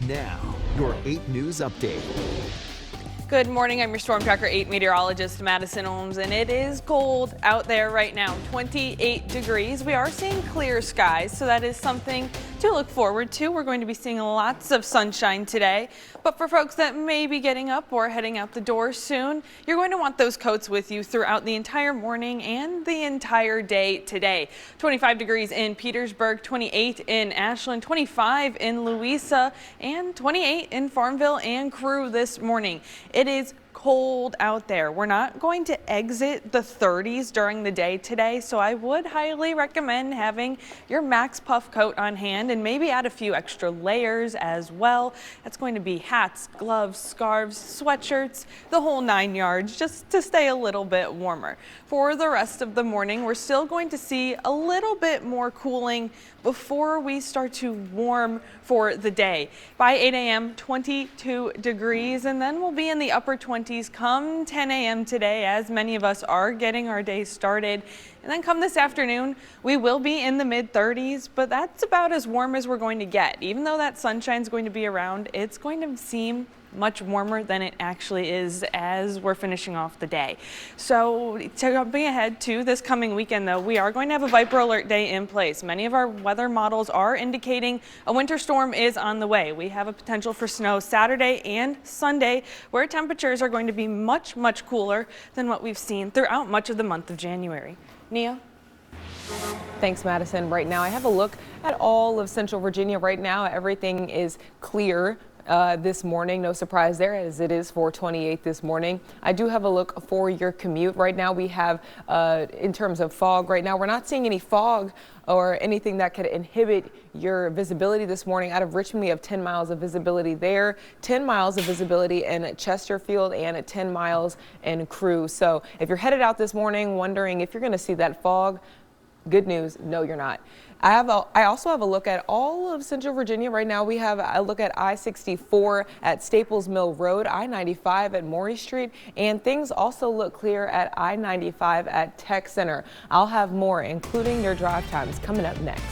Now, your 8 News update. Good morning, I'm your Storm Tracker 8 meteorologist Madison Ohms, and it is cold out there right now, 28 degrees. We are seeing clear skies, so that is something to look forward to. We're going to be seeing lots of sunshine today, but for folks that may be getting up or heading out the door soon, you're going to want those coats with you throughout the entire morning and the entire day today. 25 degrees in Petersburg, 28 in Ashland, 25 in Louisa, and 28 in Farmville and Crew this morning. It is cold out there. We're not going to exit the 30s during the day today, so I would highly recommend having your max puff coat on hand and maybe add a few extra layers as well. That's going to be hats, gloves, scarves, sweatshirts, the whole 9 yards, just to stay a little bit warmer. For the rest of the morning, we're still going to see a little bit more cooling before we start to warm for the day. By 8 a.m., 22 degrees, and then we'll be in the upper 20s come 10 a.m. today, as many of us are getting our day started. And then come this afternoon, we will be in the mid 30s, but that's about as warm as we're going to get. Even though that sunshine's going to be around, it's going to seem much warmer than it actually is as we're finishing off the day. So jumping ahead to this coming weekend though, we are going to have a Viper alert day in place. Many of our weather models are indicating a winter storm is on the way. We have a potential for snow Saturday and Sunday, where temperatures are going to be much cooler than what we've seen throughout much of the month of January. Nia? Thanks, Madison. Right now I have a look at all of Central Virginia. Right now everything is clear. This morning, no surprise there, as it is 428 this morning. I do have a look for your commute. Right now we have, in terms of fog, right now we're not seeing any fog or anything that could inhibit your visibility this morning. Out of Richmond, we have 10 miles of visibility there, 10 miles of visibility in Chesterfield, and at 10 miles in Crew. So if you're headed out this morning wondering if you're going to see that fog, good news, no, you're not. I also have a look at all of Central Virginia. Right now we have a look at I-64 at Staples Mill Road, I-95 at Maury Street, and things also look clear at I-95 at Tech Center. I'll have more, including your drive times, coming up next.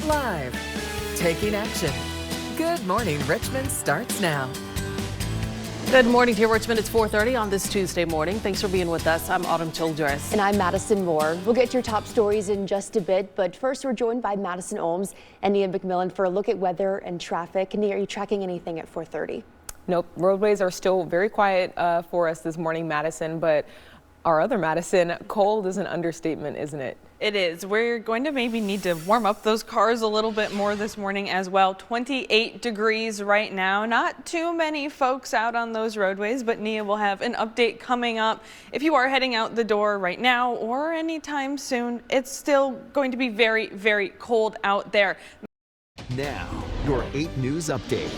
Live, taking action. Good Morning Richmond starts now. Good morning to Richmond. It's 4:30 on this Tuesday morning. Thanks for being with us. I'm Autumn Childress. And I'm Madison Moore. We'll get your top stories in just a bit, but first we're joined by Madison Ohms and Nia McMillan for a look at weather and traffic. Nia, are you tracking anything at 4:30? Nope, roadways are still very quiet for us this morning, Madison, but our other Madison, cold is an understatement, isn't it? It is. We're going to maybe need to warm up those cars a little bit more this morning as well. 28 degrees right now. Not too many folks out on those roadways, but Nia will have an update coming up. If you are heading out the door right now or anytime soon, it's still going to be very cold out there. Now, your 8 News update.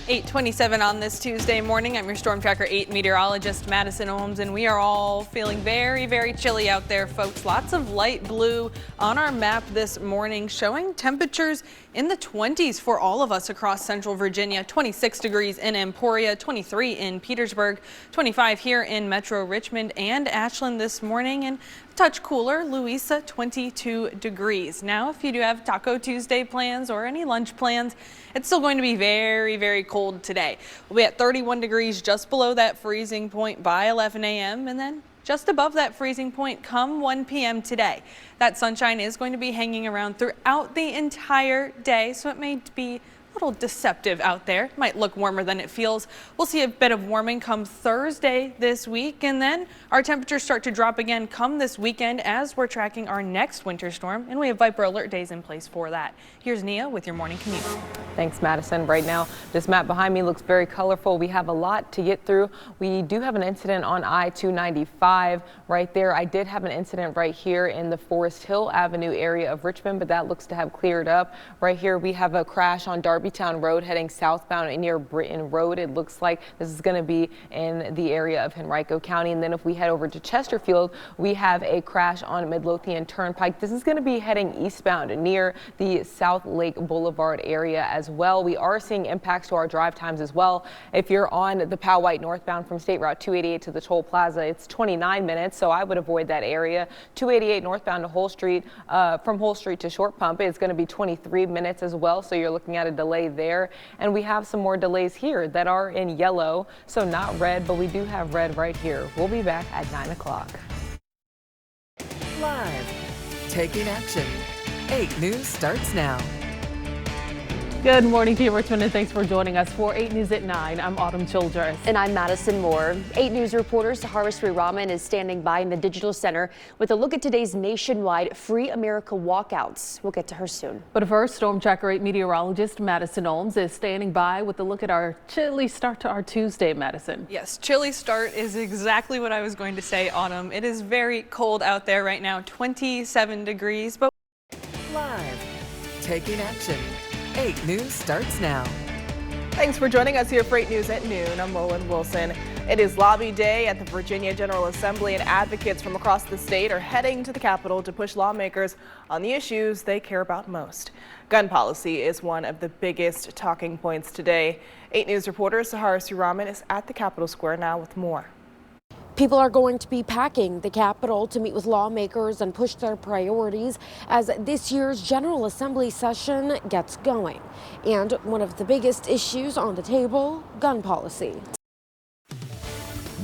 8:27 on this Tuesday morning. I'm your Storm Tracker 8 meteorologist Madison Ohms, and we are all feeling very chilly out there, folks. Lots of light blue on our map this morning, showing temperatures in the 20s for all of us across Central Virginia. 26 degrees in Emporia, 23 in Petersburg, 25 here in Metro Richmond and Ashland this morning, and a touch cooler, Louisa, 22 degrees. Now, if you do have Taco Tuesday plans or any lunch plans, it's still going to be very cold today. We'll be at 31 degrees just below that freezing point by 11 a.m. and then just above that freezing point come 1 p.m. today. That sunshine is going to be hanging around throughout the entire day, so it may be a little deceptive out there. It might look warmer than it feels. We'll see a bit of warming come Thursday this week, and then our temperatures start to drop again come this weekend as we're tracking our next winter storm, and we have Viper alert days in place for that. Here's Nia with your morning commute. Thanks, Madison. Right now, this map behind me looks very colorful. We have a lot to get through. We do have an incident on I-295 right there. I did have an incident right here in the Forest Hill Avenue area of Richmond, but that looks to have cleared up. Right here, we have a crash on Darby Murphytown Road heading southbound near Britton Road. It looks like this is going to be in the area of Henrico County. And then if we head over to Chesterfield, we have a crash on Midlothian Turnpike. This is going to be heading eastbound near the South Lake Boulevard area as well. We are seeing impacts to our drive times as well. If you're on the Powhite northbound from State Route 288 to the Toll Plaza, it's 29 minutes, so I would avoid that area. 288 northbound to Whole Street, from Whole Street to Short Pump, it's going to be 23 minutes as well, so you're looking at a delay there. And we have some more delays here that are in yellow, so not red, but we do have red right here. We'll be back at 9 o'clock. Live, taking action. 8 News starts now. Good morning to you, Richmond, and thanks for joining us for 8 News at 9. I'm Autumn Childress. And I'm Madison Moore. 8 News reporter Sahara Sriraman is standing by in the Digital Center with a look at today's nationwide Free America walkouts. We'll get to her soon. But first, Storm Tracker 8 meteorologist Madison Olms is standing by with a look at our chilly start to our Tuesday, Madison. Yes, chilly start is exactly what I was going to say, Autumn. It is very cold out there right now, 27 degrees, but Live, taking action. 8 News starts now. Thanks for joining us here for 8 News at noon. I'm Roland Wilson. It is lobby day at the Virginia General Assembly, and advocates from across the state are heading to the Capitol to push lawmakers on the issues they care about most. Gun policy is one of the biggest talking points today. 8 News reporter Sahara Sriraman is at the Capitol Square now with more. People are going to be packing the Capitol to meet with lawmakers and push their priorities as this year's General Assembly session gets going. And one of the biggest issues on the table, gun policy.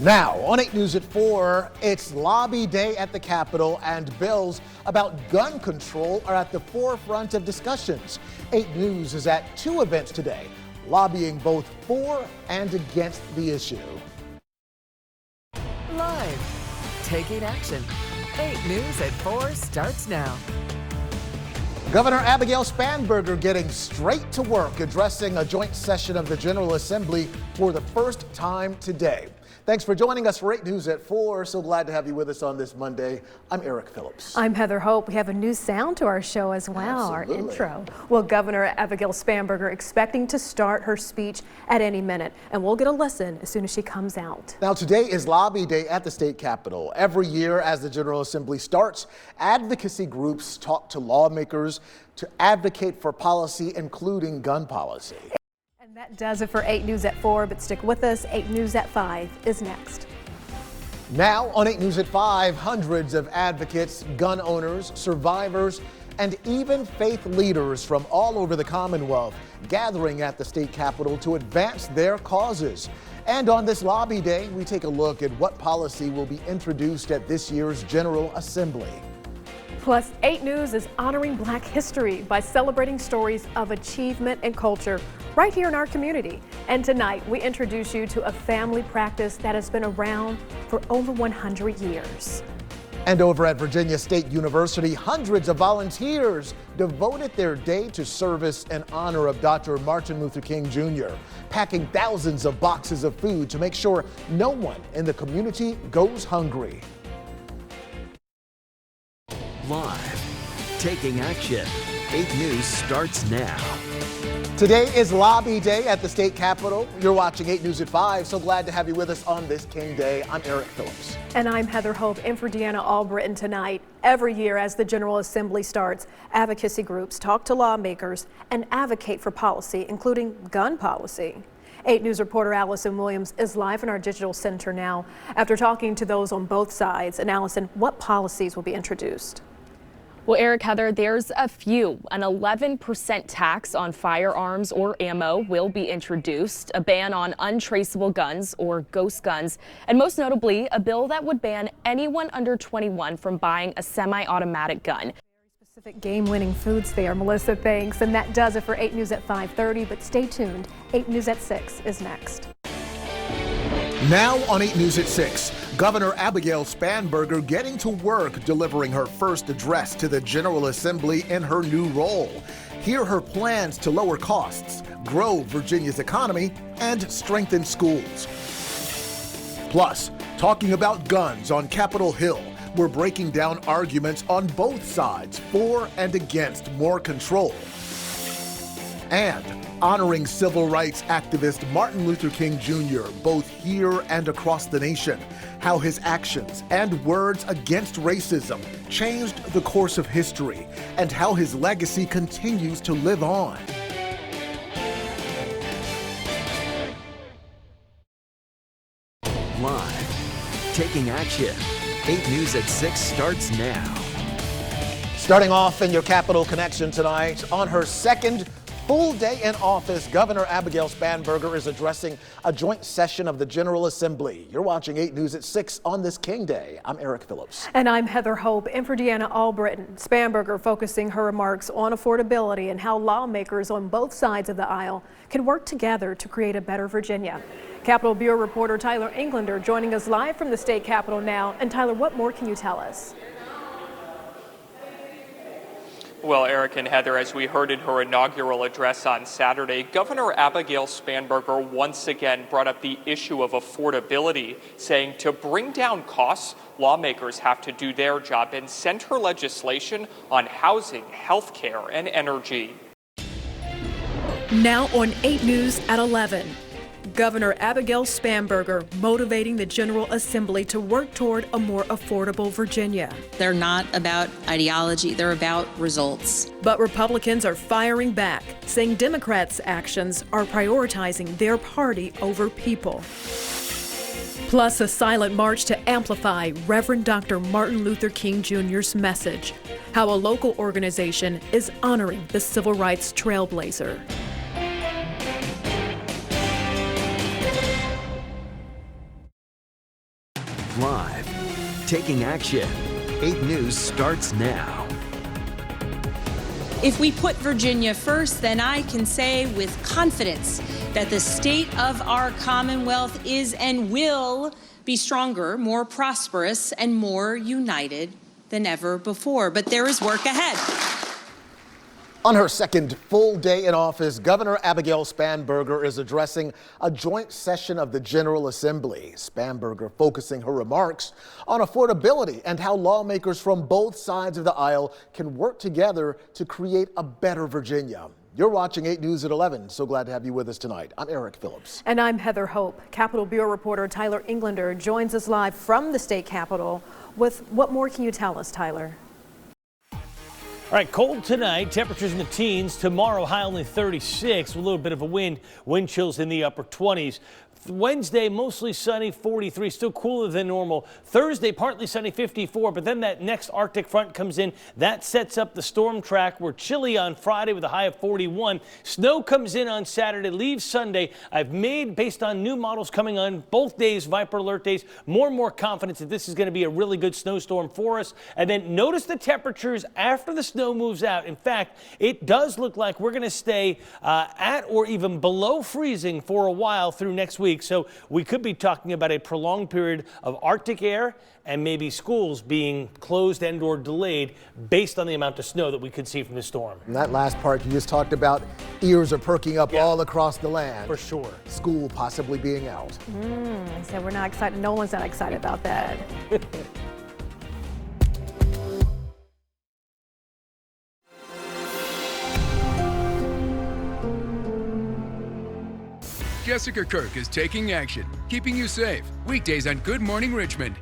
Now, on 8 News at 4, it's lobby day at the Capitol, and bills about gun control are at the forefront of discussions. 8 News is at 2 events today, lobbying both for and against the issue. Live, taking action. 8 News at 4 starts now. Governor Abigail Spanberger getting straight to work addressing a joint session of the General Assembly for the first time today. Thanks for joining us for 8 News at 4. So glad to have you with us on this Monday. I'm Eric Phillips. I'm Heather Hope. We have a new sound to our show as well, Absolutely. Our intro. Well, Governor Abigail Spanberger expecting to start her speech at any minute, and we'll get a listen as soon as she comes out. Now, today is lobby day at the state capitol. Every year as the General Assembly starts, advocacy groups talk to lawmakers to advocate for policy, including gun policy. That does it for 8 News at 4, but stick with us. 8 News at 5 is next. Now on 8 News at 5, hundreds of advocates, gun owners, survivors, and even faith leaders from all over the Commonwealth gathering at the state capitol to advance their causes. And on this lobby day, we take a look at what policy will be introduced at this year's General Assembly. Plus, 8 News is honoring Black history by celebrating stories of achievement and culture right here in our community. And tonight, we introduce you to a family practice that has been around for over 100 years. And over at Virginia State University, hundreds of volunteers devoted their day to service in honor of Dr. Martin Luther King Jr., packing thousands of boxes of food to make sure no one in the community goes hungry. Live, taking action. 8 News starts now. Today is lobby day at the state capitol. You're watching 8 News at 5. So glad to have you with us on this King Day. I'm Eric Phillips. And I'm Heather Hope in for Deanna Albritton tonight. Every year as the General Assembly starts, advocacy groups talk to lawmakers and advocate for policy, including gun policy. 8 News reporter Allison Williams is live in our digital center now after talking to those on both sides. And Allison, what policies will be introduced? Well, Eric, Heather, there's a few. An 11% tax on firearms or ammo will be introduced, a ban on untraceable guns or ghost guns, and most notably, a bill that would ban anyone under 21 from buying a semi-automatic gun. Specific game-winning foods there, Melissa, thanks. And that does it for 8 News at 5:30, but stay tuned. 8 News at 6 is next. Now on 8 News at 6, Governor Abigail Spanberger getting to work delivering her first address to the General Assembly in her new role. Hear her plans to lower costs, grow Virginia's economy, and strengthen schools. Plus, talking about guns on Capitol Hill, we're breaking down arguments on both sides for and against more control. And honoring civil rights activist Martin Luther King Jr., both here and across the nation, how his actions and words against racism changed the course of history, and how his legacy continues to live on. Live, taking action. 8 News at 6 starts now. Starting off in your Capitol Connection tonight, on her second full day in office, Governor Abigail Spanberger is addressing a joint session of the General Assembly. You're watching 8 News at 6 on this King Day. I'm Eric Phillips. And I'm Heather Hope. In for Deanna Albritton. Spanberger focusing her remarks on affordability and how lawmakers on both sides of the aisle can work together to create a better Virginia. Capitol Bureau reporter Tyler Englander joining us live from the state capitol now. And Tyler, what more can you tell us? Well, Eric and Heather, as we heard in her inaugural address on Saturday, Governor Abigail Spanberger once again brought up the issue of affordability, saying to bring down costs, lawmakers have to do their job and center legislation on housing, health care, and energy. Now on 8 News at 11. Governor Abigail Spanberger motivating the General Assembly to work toward a more affordable Virginia. They're not about ideology, they're about results. But Republicans are firing back, saying Democrats' actions are prioritizing their party over people. Plus a silent march to amplify Reverend Dr. Martin Luther King Jr.'s message, how a local organization is honoring the civil rights trailblazer. Live, taking action. 8 News starts now. If we put Virginia first, then I can say with confidence that the state of our Commonwealth is and will be stronger, more prosperous, and more united than ever before. But there is work ahead. On her second full day in office, Governor Abigail Spanberger is addressing a joint session of the General Assembly. Spanberger focusing her remarks on affordability and how lawmakers from both sides of the aisle can work together to create a better Virginia. You're watching 8 News at 11. So glad to have you with us tonight. I'm Eric Phillips. And I'm Heather Hope. Capitol Bureau reporter Tyler Englander joins us live from the state capitol with what more can you tell us, Tyler? All right, cold tonight, temperatures in the teens. Tomorrow, high only 36 with a little bit of a wind chills in the upper 20s. Wednesday, mostly sunny, 43, still cooler than normal. Thursday, partly sunny, 54, but then that next Arctic front comes in. That sets up the storm track. We're chilly on Friday with a high of 41. Snow comes in on Saturday, leaves Sunday. I've made, based on new models coming on both days, Viper Alert days, more and more confidence that this is going to be a really good snowstorm for us. And then notice the temperatures after the snow moves out. In fact, it does look like we're going to stay at or even below freezing for a while through next week. So we could be talking about a prolonged period of Arctic air and maybe schools being closed and or delayed based on the amount of snow that we could see from the storm. And that last part you just talked about, ears are perking up all across the land. For sure. School possibly being out. So we're not excited. No one's not excited about that. Jessica Kirk is taking action, keeping you safe. Weekdays on Good Morning Richmond.